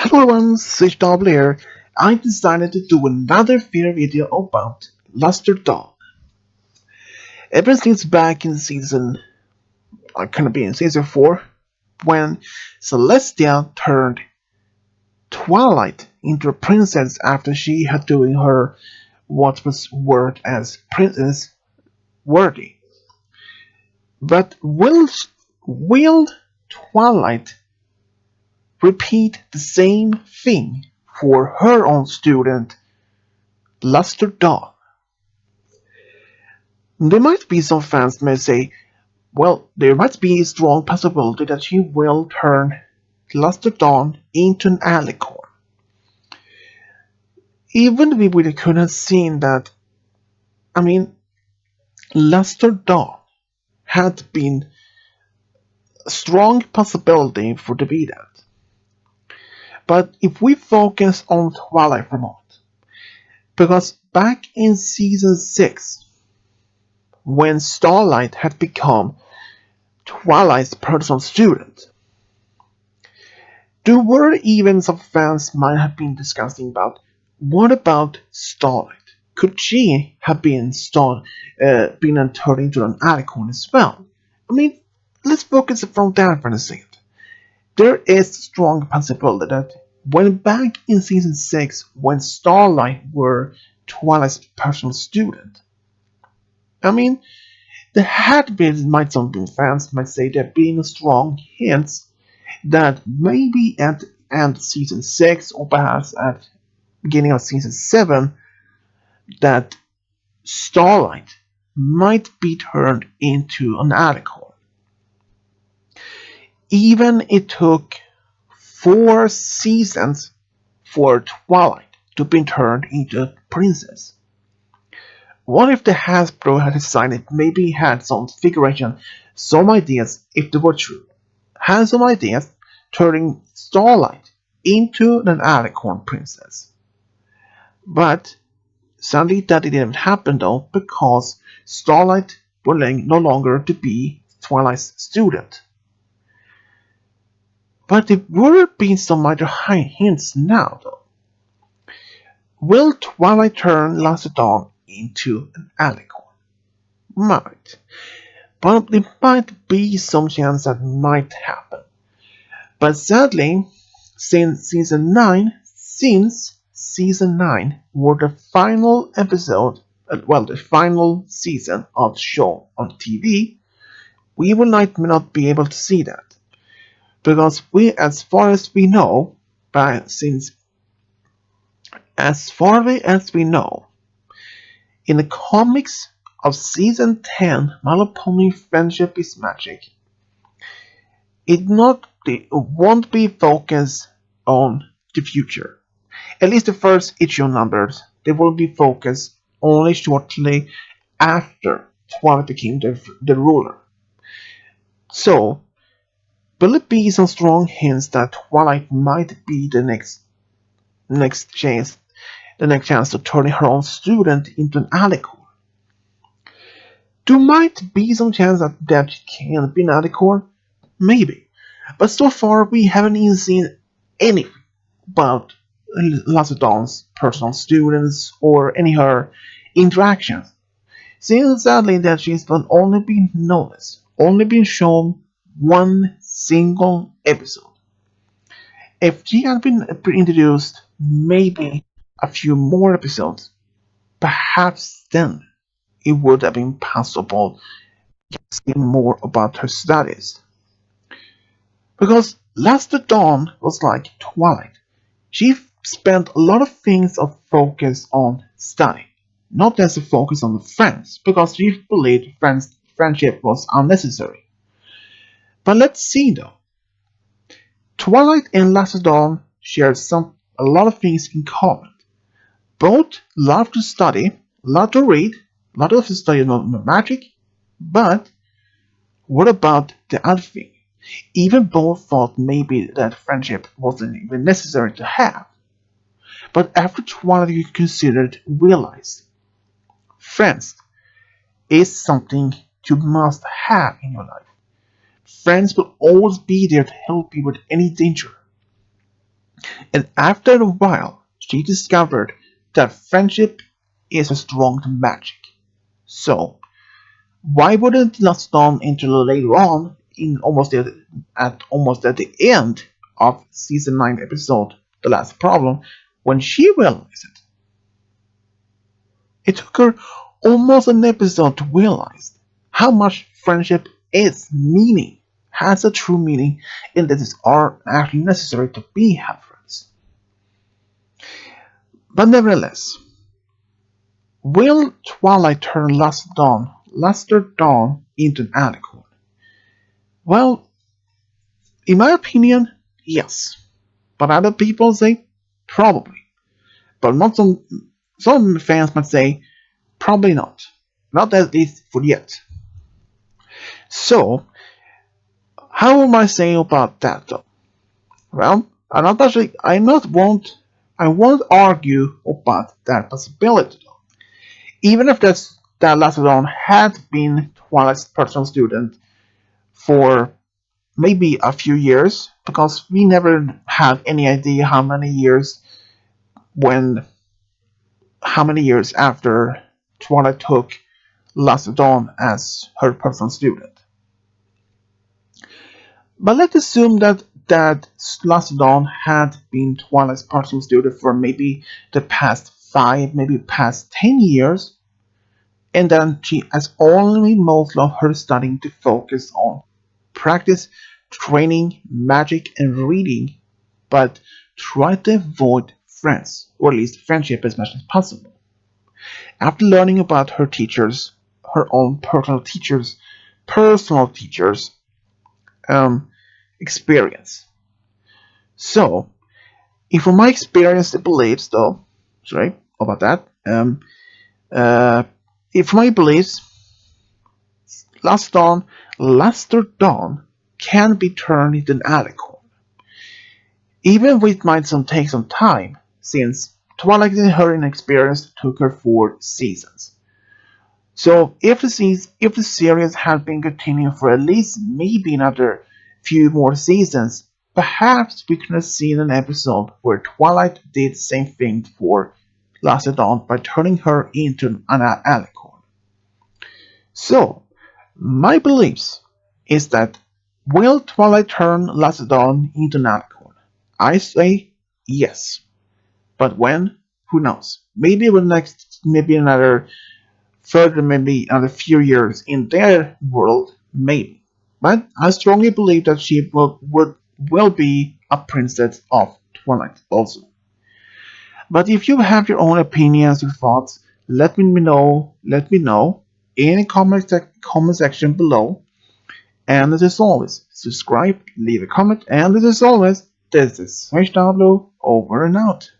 Hello everyone, Switched here. I decided to do another fair video about Luster Dawn. Ever since back in season 4, when Celestia turned Twilight into a princess after she had doing her what was word as princess worthy. But will Twilight repeat the same thing for her own student Luster Dawn? There might be some fans may say, well, there might be a strong possibility that she will turn Luster Dawn into an alicorn. Even if we could have seen that, Luster Dawn had been a strong possibility for to be that. But if we focus on Twilight for a moment, because back in season 6, when Starlight had become Twilight's personal student, there were even some fans might have been discussing about what about Starlight? Could she have been been turned into an alicorn as well? Let's focus from that for a second. There is a strong possibility that when back in season 6, when Starlight were Twilight's personal student, there had been some fans might say there being strong hints that maybe at the end of season 6 or perhaps at the beginning of season 7 that Starlight might be turned into an alicorn. Even it took 4 seasons for Twilight to be turned into a princess. What if the Hasbro had decided maybe had some figuration, some ideas if they were true, had some ideas turning Starlight into an alicorn princess. But sadly that didn't happen though, because Starlight was no longer to be Twilight's student. But there would have been some minor hints now though. Will Twilight turn Luster Dawn into an alicorn? Might. But there might be some chance that might happen. But sadly, since season 9 were the final episode, the final season of the show on TV, we will not be able to see that. Because as far as we know, in the comics of season 10, My Little Pony Friendship is Magic, it won't be focused on the future. At least the first issue numbers, they will be focused only shortly after Twilight became the ruler. So, will it be some strong hints that Twilight might be the next chance to turn her own student into an alicorn? There might be some chance that she can be an alicorn, maybe, but so far we haven't even seen anything about Luster Dawn's personal students or any of her interactions. Since sadly that she's only been noticed, only been shown one single episode. If she had been introduced maybe a few more episodes, perhaps then it would have been possible to see more about her studies. Because Luster Dawn was like Twilight. She spent a lot of things of focus on study, not as a focus on the friends, because she believed friendship was unnecessary. But let's see though. Twilight and Luster Dawn share a lot of things in common. Both love to study, love to read, love to study magic, but what about the other thing? Even both thought maybe that friendship wasn't even necessary to have. But after Twilight realized friends is something you must have in your life. Friends will always be there to help you with any danger. And after a while, she discovered that friendship is as strong as magic. So, why wouldn't Laston until later on, almost at the end of season 9 episode, The Last Problem, when she realized it? It took her almost an episode to realize how much friendship has a true meaning, and that is are actually necessary to have friends. But nevertheless, will Twilight turn Luster Dawn into an alicorn? Well, in my opinion, yes. But other people say probably. But not some fans might say probably not. Not at least for yet. So, how am I saying about that though? Well, I won't argue about that possibility though. Even if that Lacedon had been Twilight's personal student for maybe a few years, because we never have any idea when how many years after Twilight took Lacedon as her personal student. But let's assume that Lacedon had been Twilight's personal student for maybe the past 5, maybe past 10 years, and then she has only most of her studying to focus on practice, training, magic, and reading, but try to avoid friends, or at least friendship as much as possible. After learning about her teachers, her own personal teachers, experience. So, if from my experience, the beliefs, though, sorry about that. If from my beliefs, Luster Dawn can be turned into an alicorn, even if it might take some time, since Twilight in her inexperience took her 4 seasons. So if the series had been continuing for at least maybe another few more seasons, perhaps we could have seen an episode where Twilight did the same thing for Lacedon by turning her into an alicorn. So, my beliefs is that will Twilight turn Lacedon into an alicorn? I say yes. But when? Who knows? Maybe another few years in their world, maybe. But I strongly believe that she will be a princess of Twilight also. But if you have your own opinions or thoughts, let me know. Let me know in the comment section below. And as always, subscribe, leave a comment, and as always, this is Switch over and out.